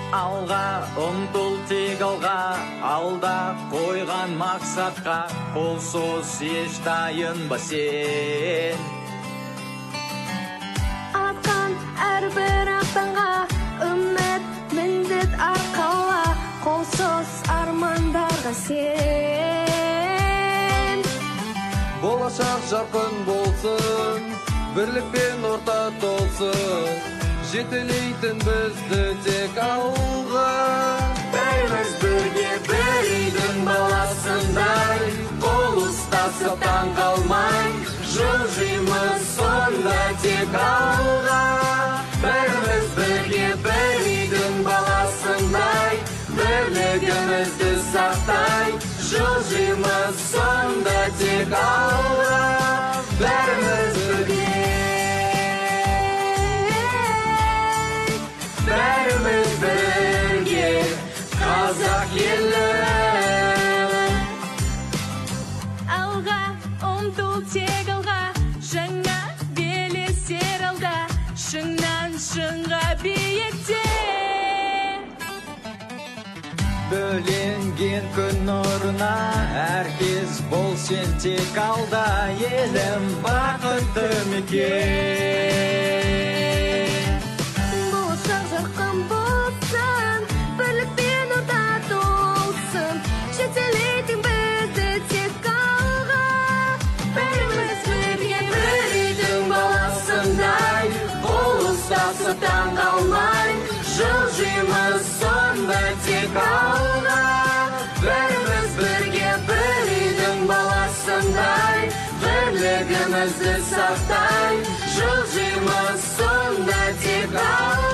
Алға ұмтыл тек алға, алда қойған мақсатқа, қолсыз еш тайынба сен. Атқан әрбір ақтанға, үміт міндет арқала, қолсыз армандарға сен. Болашақ жарқын болсын, бірлікпен орта толсын, жетелейтін бізді тек алға. Бәріміз бірге бір үйдің баласындай, қол ұстасып таң қалмай, жылжимыз сонда тек алға. Бәріміз бірге бір үйдің баласындай, бірлігімізді сақтай, жылжимыз сонда тек алға. Бәріміз бірге, бәріміз бірге, қазақ елі. Алға ұмтыл тек алға, жаңа белестер алда, шыңнан шыңға биікте. Бөленген күн нұрына әркез бол сен тек алда, елім бақытты мекен. Болашақ жарқын болсын, бірлікпен орта толсын, жетелейтін бізді тек алға. Бәріміз бірге бір үйдің баласындай, қол ұстасып таң қалмай, жылжимыз сонда тек алға. Бәріміз бірге бір үйдің баласындай, бірлігімізді сақтай, жылжимыз сонда тек алға.